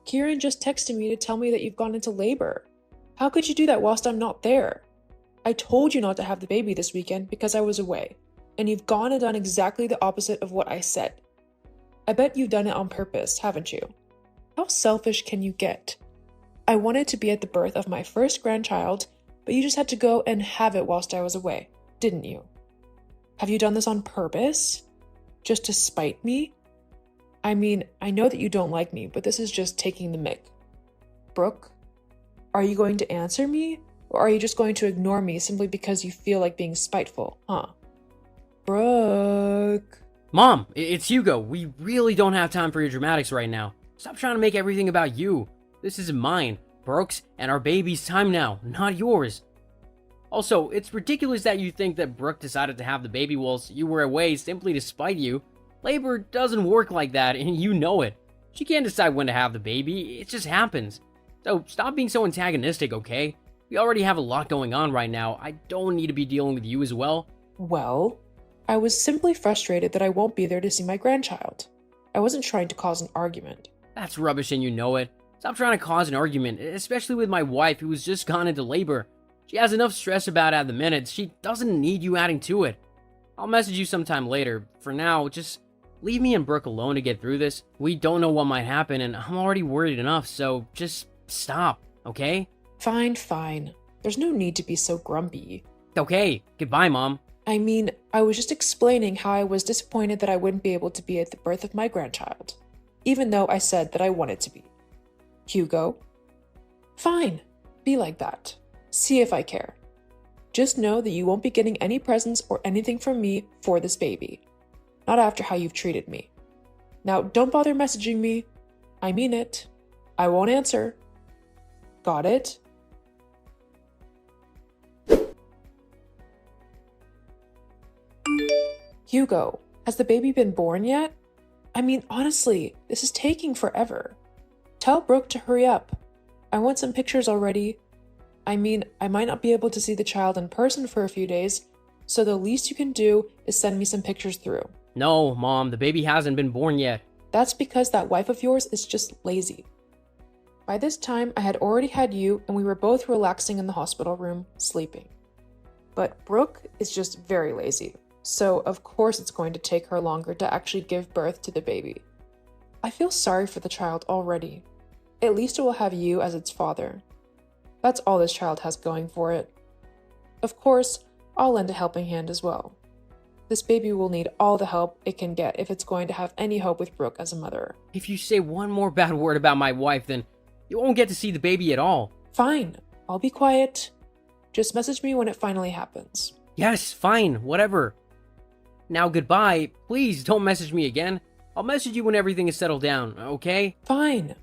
Kieran just texted me to tell me that you've gone into labor. How could you do that whilst I'm not there? I told you not to have the baby this weekend because I was away, and you've gone and done exactly the opposite of what I said. I bet you've done it on purpose, haven't you? How selfish can you get? I wanted to be at the birth of my first grandchild, but you just had to go and have it whilst I was away, didn't you? Have you done this on purpose? Just to spite me? I mean, I know that you don't like me, but this is just taking the mick. Brooke, are you going to answer me? Or are you just going to ignore me simply because you feel like being spiteful, huh? Brooke. Mom, it's Hugo. We really don't have time for your dramatics right now. Stop trying to make everything about you. This isn't mine, Brooke's, and our baby's time now, not yours. Also, it's ridiculous that you think that Brooke decided to have the baby whilst you were away simply to spite you. Labor doesn't work like that, and you know it. She can't decide when to have the baby, it just happens. So stop being so antagonistic, okay? We already have a lot going on right now. I don't need to be dealing with you as well. Well, I was simply frustrated that I won't be there to see my grandchild. I wasn't trying to cause an argument. That's rubbish and you know it. Stop trying to cause an argument, especially with my wife who's just gone into labor. She has enough stress about it at the minute. She doesn't need you adding to it. I'll message you sometime later. For now, just leave me and Brooke alone to get through this. We don't know what might happen and I'm already worried enough, so just stop, okay? Fine. There's no need to be so grumpy. Okay, goodbye, Mom. I mean, I was just explaining how I was disappointed that I wouldn't be able to be at the birth of my grandchild, even though I said that I wanted to be. Hugo? Fine, be like that. See if I care. Just know that you won't be getting any presents or anything from me for this baby. Not after how you've treated me. Now, don't bother messaging me. I mean it. I won't answer. Got it? Hugo, has the baby been born yet? I mean, honestly, this is taking forever. Tell Brooke to hurry up. I want some pictures already. I mean, I might not be able to see the child in person for a few days, so the least you can do is send me some pictures through. No, Mom, the baby hasn't been born yet. That's because that wife of yours is just lazy. By this time, I had already had you, and we were both relaxing in the hospital room, sleeping. But Brooke is just very lazy. So, of course, it's going to take her longer to actually give birth to the baby. I feel sorry for the child already. At least it will have you as its father. That's all this child has going for it. Of course, I'll lend a helping hand as well. This baby will need all the help it can get if it's going to have any hope with Brooke as a mother. If you say one more bad word about my wife, then you won't get to see the baby at all. Fine, I'll be quiet. Just message me when it finally happens. Yes, fine, whatever. Now goodbye. Please don't message me again. I'll message you when everything is settled down, okay? Fine.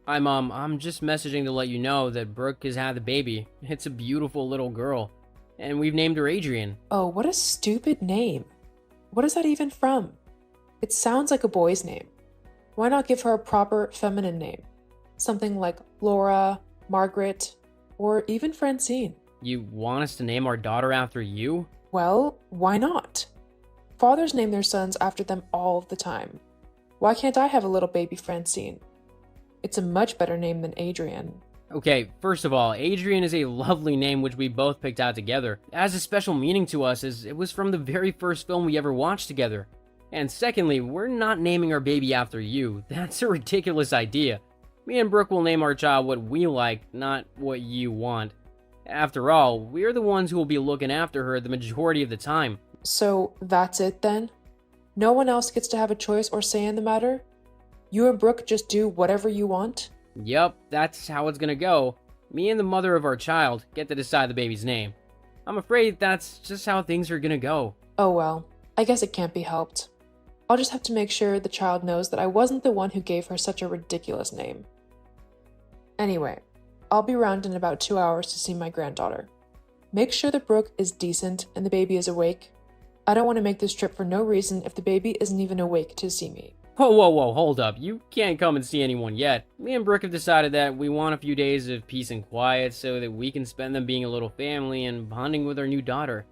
Hi, Mom. I'm just messaging to let you know that Brooke has had the baby. It's a beautiful little girl. And we've named her Adrian. Oh, what a stupid name. What is that even from? It sounds like a boy's name. Why not give her a proper feminine name? Something like Laura, Margaret, or even Francine. You want us to name our daughter after you? Well, why not? Fathers name their sons after them all the time. Why can't I have a little baby Francine? It's a much better name than Adrian. Okay, first of all, Adrian is a lovely name which we both picked out together. It has a special meaning to us as it was from the very first film we ever watched together. And secondly, we're not naming our baby after you. That's a ridiculous idea. Me and Brooke will name our child what we like, not what you want. After all, we're the ones who will be looking after her the majority of the time. So that's it then? No one else gets to have a choice or say in the matter? You and Brooke just do whatever you want? Yup, that's how it's gonna go. Me and the mother of our child get to decide the baby's name. I'm afraid that's just how things are gonna go. Oh well, I guess it can't be helped. I'll just have to make sure the child knows that I wasn't the one who gave her such a ridiculous name. Anyway, I'll be around in about 2 hours to see my granddaughter. Make sure that Brooke is decent and the baby is awake. I don't want to make this trip for no reason if the baby isn't even awake to see me. Whoa, hold up. You can't come and see anyone yet. Me and Brooke have decided that we want a few days of peace and quiet so that we can spend them being a little family and bonding with our new daughter.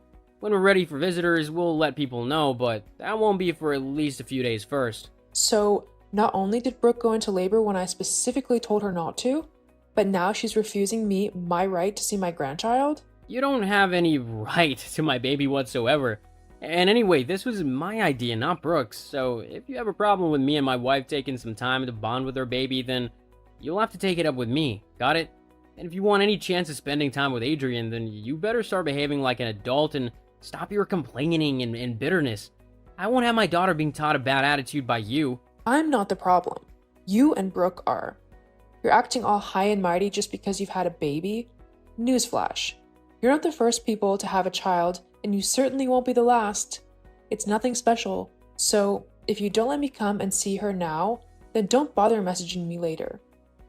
When we're ready for visitors, we'll let people know, but that won't be for at least a few days first. So, not only did Brooke go into labor when I specifically told her not to, but now she's refusing me my right to see my grandchild? You don't have any right to my baby whatsoever. And anyway, this was my idea, not Brooke's, so if you have a problem with me and my wife taking some time to bond with our baby, then you'll have to take it up with me, got it? And if you want any chance of spending time with Adrian, then you better start behaving like an adult and stop your complaining and bitterness. I won't have my daughter being taught a bad attitude by you. I'm not the problem. You and Brooke are. You're acting all high and mighty just because you've had a baby? Newsflash. You're not the first people to have a child, and you certainly won't be the last. It's nothing special, so if you don't let me come and see her now, then don't bother messaging me later.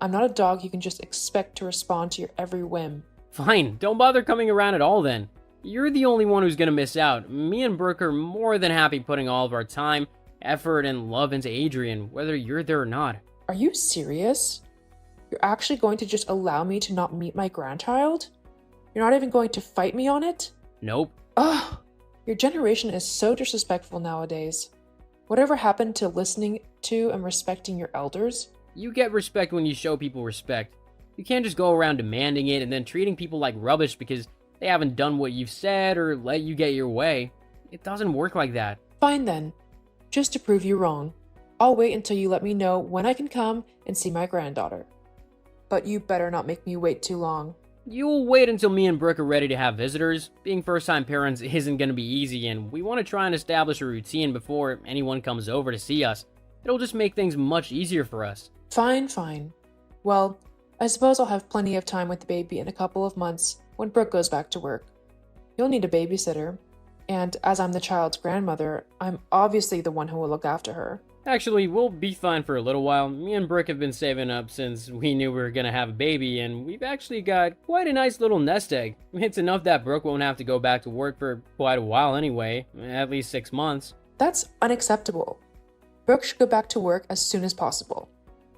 I'm not a dog you can just expect to respond to your every whim. Fine, don't bother coming around at all then. You're the only one who's gonna miss out. Me and Brooke are more than happy putting all of our time, effort, and love into Adrian, whether you're there or not. Are you serious? You're actually going to just allow me to not meet my grandchild? You're not even going to fight me on it? Nope. Ugh! Your generation is so disrespectful nowadays. Whatever happened to listening to and respecting your elders? You get respect when you show people respect. You can't just go around demanding it and then treating people like rubbish because they haven't done what you've said or let you get your way. It doesn't work like that. Fine then. Just to prove you wrong, I'll wait until you let me know when I can come and see my granddaughter. But you better not make me wait too long. You'll wait until me and Brooke are ready to have visitors. Being first-time parents isn't going to be easy, and we want to try and establish a routine before anyone comes over to see us. It'll just make things much easier for us. Fine, fine. Well, I suppose I'll have plenty of time with the baby in a couple of months when Brooke goes back to work. You'll need a babysitter, and as I'm the child's grandmother, I'm obviously the one who will look after her. Actually, we'll be fine for a little while. Me and Brooke have been saving up since we knew we were gonna have a baby, and we've actually got quite a nice little nest egg. It's enough that Brooke won't have to go back to work for quite a while anyway, at least 6 months. That's unacceptable. Brooke should go back to work as soon as possible.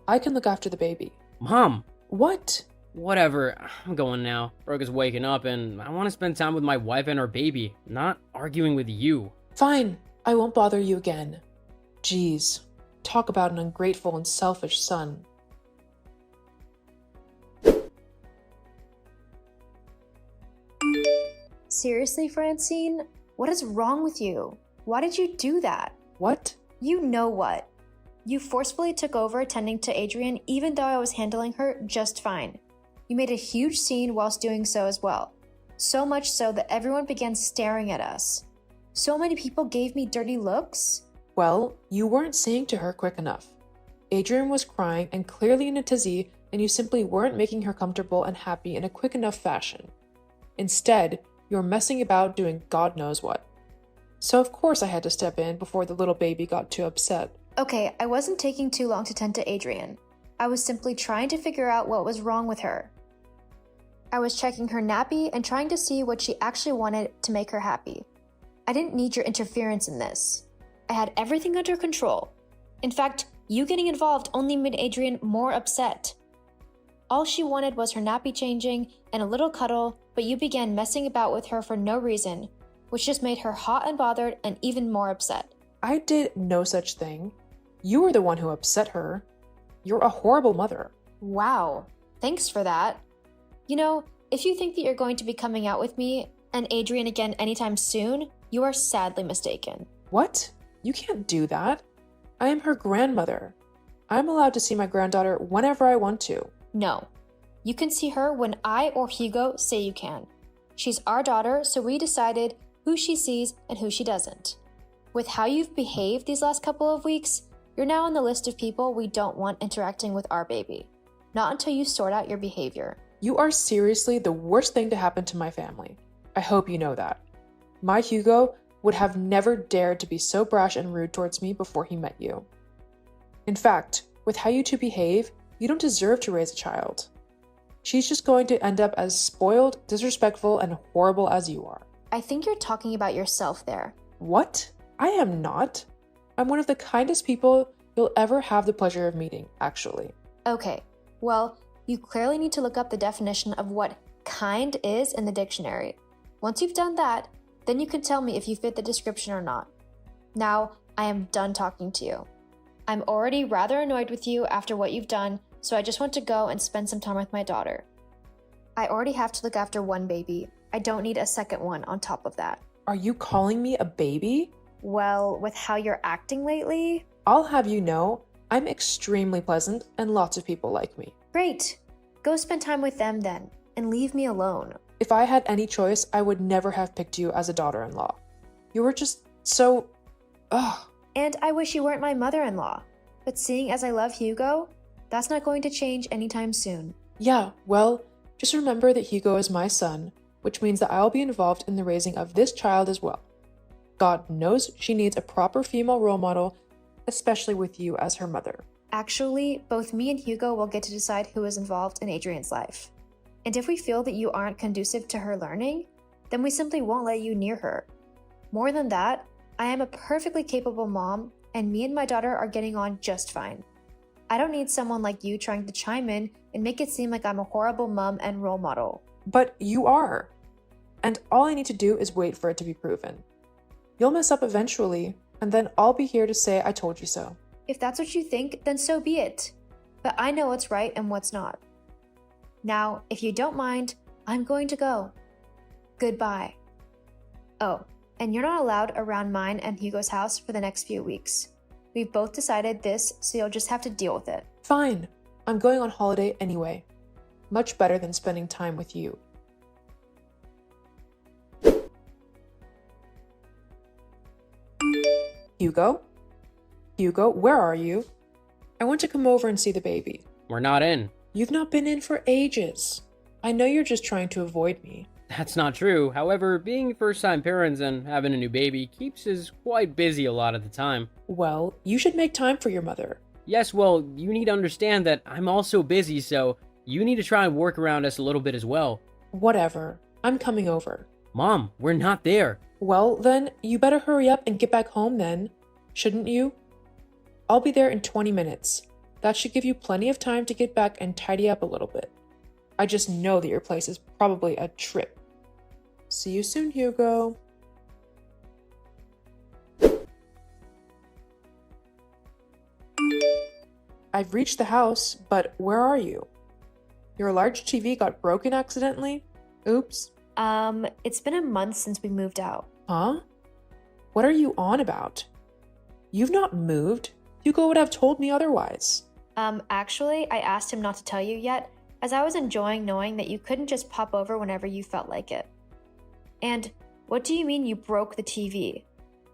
I can look after the baby. Mom! What? Whatever, I'm going now. Brooke is waking up, and I want to spend time with my wife and our baby, not arguing with you. Fine, I won't bother you again. Jeez, talk about an ungrateful and selfish son. Seriously, Francine? What is wrong with you? Why did you do that? What? You know what? You forcefully took over attending to Adrian even though I was handling her just fine. You made a huge scene whilst doing so as well. So much so that everyone began staring at us. So many people gave me dirty looks. Well, you weren't saying to her quick enough. Adrian was crying and clearly in a tizzy, and you simply weren't making her comfortable and happy in a quick enough fashion. Instead, you were messing about doing God knows what. So of course I had to step in before the little baby got too upset. Okay, I wasn't taking too long to tend to Adrian. I was simply trying to figure out what was wrong with her. I was checking her nappy and trying to see what she actually wanted to make her happy. I didn't need your interference in this. I had everything under control. In fact, you getting involved only made Adrian more upset. All she wanted was her nappy changing and a little cuddle, but you began messing about with her for no reason, which just made her hot and bothered and even more upset. I did no such thing. You were the one who upset her. You're a horrible mother. Wow, thanks for that. You know, if you think that you're going to be coming out with me and Adrian again anytime soon, you are sadly mistaken. What? You can't do that. I am her grandmother. I'm allowed to see my granddaughter whenever I want to. No, you can see her when I or Hugo say you can. She's our daughter, so we decided who she sees and who she doesn't. With how you've behaved these last couple of weeks, you're now on the list of people we don't want interacting with our baby. Not until you sort out your behavior. You are seriously the worst thing to happen to my family. I hope you know that. My Hugo would have never dared to be so brash and rude towards me before he met you. In fact, with how you two behave, you don't deserve to raise a child. She's just going to end up as spoiled, disrespectful, and horrible as you are. I think you're talking about yourself there. What? I am not. I'm one of the kindest people you'll ever have the pleasure of meeting, actually. Okay, well, you clearly need to look up the definition of what kind is in the dictionary. Once you've done that, Then you can tell me if you fit the description or not. Now, I am done talking to you. I'm already rather annoyed with you after what you've done, so I just want to go and spend some time with my daughter. I already have to look after one baby. I don't need a second one on top of that. Are you calling me a baby? Well, with how you're acting lately... I'll have you know, I'm extremely pleasant and lots of people like me. Great. Go spend time with them then, and leave me alone. If I had any choice, I would never have picked you as a daughter-in-law. You were just so... ugh. And I wish you weren't my mother-in-law. But seeing as I love Hugo, that's not going to change anytime soon. Yeah, well, just remember that Hugo is my son, which means that I'll be involved in the raising of this child as well. God knows she needs a proper female role model, especially with you as her mother. Actually, both me and Hugo will get to decide who is involved in Adrian's life. And if we feel that you aren't conducive to her learning, then we simply won't let you near her. More than that, I am a perfectly capable mom, and me and my daughter are getting on just fine. I don't need someone like you trying to chime in and make it seem like I'm a horrible mom and role model. But you are. And all I need to do is wait for it to be proven. You'll mess up eventually, and then I'll be here to say I told you so. If that's what you think, then so be it. But I know what's right and what's not. Now, if you don't mind, I'm going to go. Goodbye. Oh, and you're not allowed around mine and Hugo's house for the next few weeks. We've both decided this, so you'll just have to deal with it. Fine. I'm going on holiday anyway. Much better than spending time with you. Hugo? Hugo, where are you? I want to come over and see the baby. We're not in. You've not been in for ages. I know you're just trying to avoid me. That's not true. However, being first-time parents and having a new baby keeps us quite busy a lot of the time. Well, you should make time for your mother. Yes, well, you need to understand that I'm also busy, so you need to try and work around us a little bit as well. Whatever. I'm coming over. Mom, we're not there. Well, then, you better hurry up and get back home then. Shouldn't you? I'll be there in 20 minutes. That should give you plenty of time to get back and tidy up a little bit. I just know that your place is probably a trip. See you soon, Hugo. I've reached the house, but where are you? Your large TV got broken accidentally? Oops. It's been a month since we moved out. Huh? What are you on about? You've not moved. Hugo would have told me otherwise. Actually, I asked him not to tell you yet, as I was enjoying knowing that you couldn't just pop over whenever you felt like it. And what do you mean you broke the TV?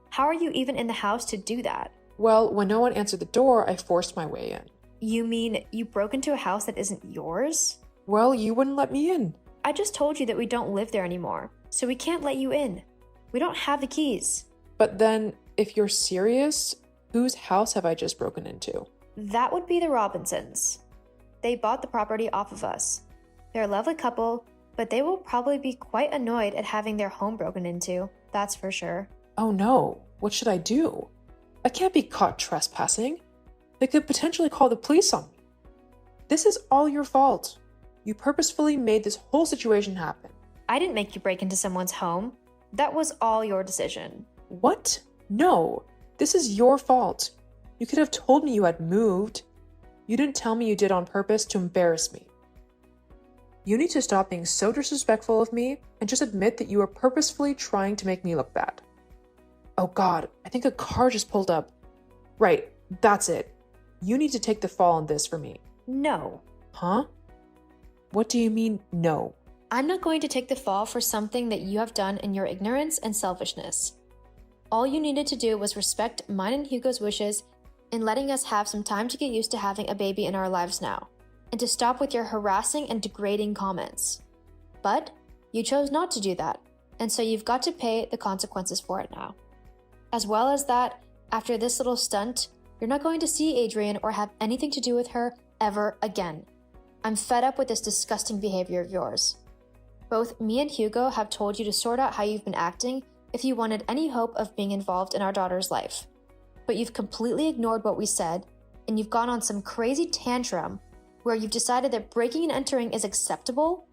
How are you even in the house to do that? Well, when no one answered the door, I forced my way in. You mean you broke into a house that isn't yours? Well, you wouldn't let me in. I just told you that we don't live there anymore, so we can't let you in. We don't have the keys. But then, if you're serious, whose house have I just broken into? That would be the Robinsons. They bought the property off of us. They're a lovely couple, but they will probably be quite annoyed at having their home broken into, that's for sure. Oh no, what should I do? I can't be caught trespassing. They could potentially call the police on me. This is all your fault. You purposefully made this whole situation happen. I didn't make you break into someone's home. That was all your decision. What? No, this is your fault. You could have told me you had moved. You didn't tell me you did on purpose to embarrass me. You need to stop being so disrespectful of me and just admit that you are purposefully trying to make me look bad. Oh God, I think a car just pulled up. Right, that's it. You need to take the fall on this for me. No. Huh? What do you mean, no? I'm not going to take the fall for something that you have done in your ignorance and selfishness. All you needed to do was respect mine and Hugo's wishes in letting us have some time to get used to having a baby in our lives now, and to stop with your harassing and degrading comments. But you chose not to do that, and so you've got to pay the consequences for it now. As well as that, after this little stunt, you're not going to see Adrian or have anything to do with her ever again. I'm fed up with this disgusting behavior of yours. Both me and Hugo have told you to sort out how you've been acting if you wanted any hope of being involved in our daughter's life. But you've completely ignored what we said, and you've gone on some crazy tantrum where you've decided that breaking and entering is acceptable.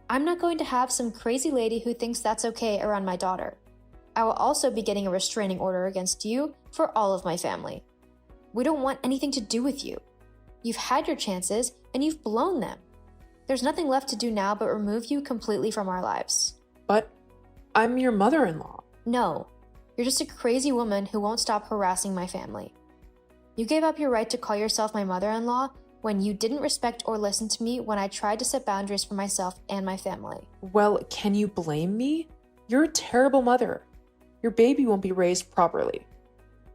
I'm not going to have some crazy lady who thinks that's okay around my daughter. I will also be getting a restraining order against you for all of my family. We don't want anything to do with you. You've had your chances and you've blown them. There's nothing left to do now but remove you completely from our lives. But I'm your mother-in-law. No, you're just a crazy woman who won't stop harassing my family. You gave up your right to call yourself my mother-in-law when you didn't respect or listen to me when I tried to set boundaries for myself and my family. Well, can you blame me? You're a terrible mother. Your baby won't be raised properly.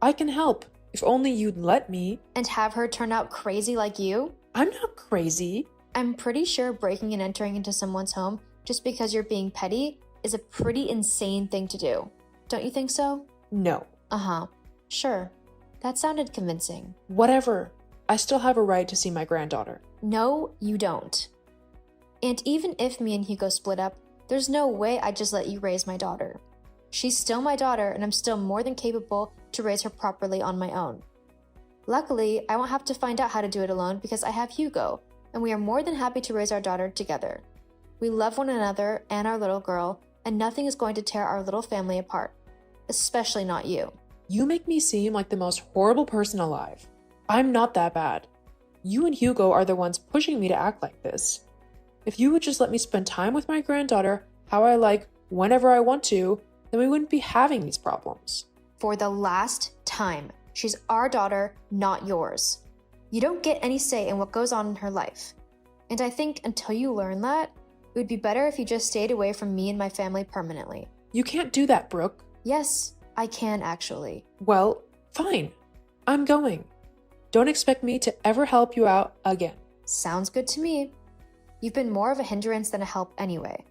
I can help, if only you'd let me. And have her turn out crazy like you? I'm not crazy. I'm pretty sure breaking and entering into someone's home just because you're being petty is a pretty insane thing to do. Don't you think so? No. Uh-huh. Sure. That sounded convincing. Whatever. I still have a right to see my granddaughter. No, you don't. And even if me and Hugo split up, there's no way I'd just let you raise my daughter. She's still my daughter, and I'm still more than capable to raise her properly on my own. Luckily, I won't have to find out how to do it alone because I have Hugo, and we are more than happy to raise our daughter together. We love one another and our little girl, and nothing is going to tear our little family apart. Especially not you. You make me seem like the most horrible person alive. I'm not that bad. You and Hugo are the ones pushing me to act like this. If you would just let me spend time with my granddaughter how I like, whenever I want to, then we wouldn't be having these problems. For the last time, she's our daughter, not yours. You don't get any say in what goes on in her life. And I think until you learn that, it would be better if you just stayed away from me and my family permanently. You can't do that, Brooke. Yes, I can actually. Well, fine. I'm going. Don't expect me to ever help you out again. Sounds good to me. You've been more of a hindrance than a help anyway.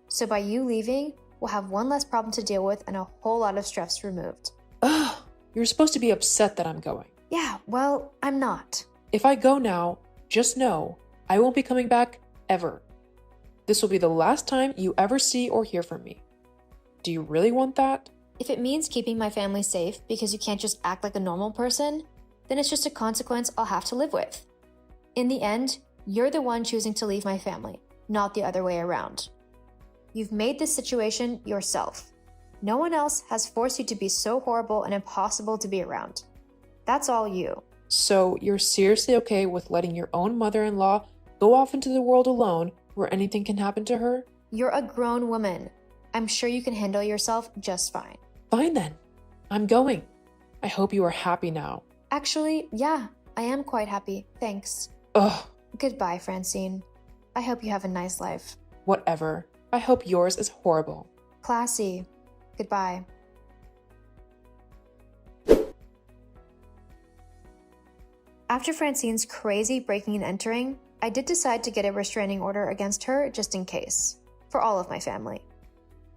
So by you leaving, we'll have one less problem to deal with and a whole lot of stress removed. Ugh, you're supposed to be upset that I'm going. Yeah, well, I'm not. If I go now, just know I won't be coming back ever. This will be the last time you ever see or hear from me. Do you really want that? If it means keeping my family safe because you can't just act like a normal person, then it's just a consequence I'll have to live with. In the end, you're the one choosing to leave my family, not the other way around. You've made this situation yourself. No one else has forced you to be so horrible and impossible to be around. That's all you. So you're seriously okay with letting your own mother-in-law go off into the world alone where anything can happen to her? You're a grown woman. I'm sure you can handle yourself just fine. Fine then. I'm going. I hope you are happy now. Actually, yeah, I am quite happy. Thanks. Ugh, Goodbye, Francine. I hope you have a nice life. whatever. I hope yours is horrible. Classy. Goodbye. After Francine's crazy breaking and entering, I did decide to get a restraining order against her just in case, for all of my family.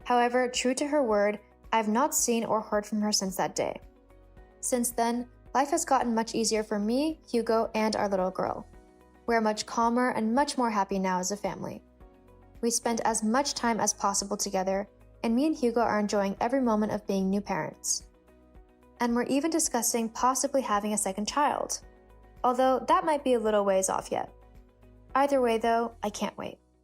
However, true to her word, I have not seen or heard from her since that day. Since then, life has gotten much easier for me, Hugo, and our little girl. We are much calmer and much more happy now as a family. We spend as much time as possible together, and me and Hugo are enjoying every moment of being new parents. And we're even discussing possibly having a second child, although that might be a little ways off yet. Either way though, I can't wait.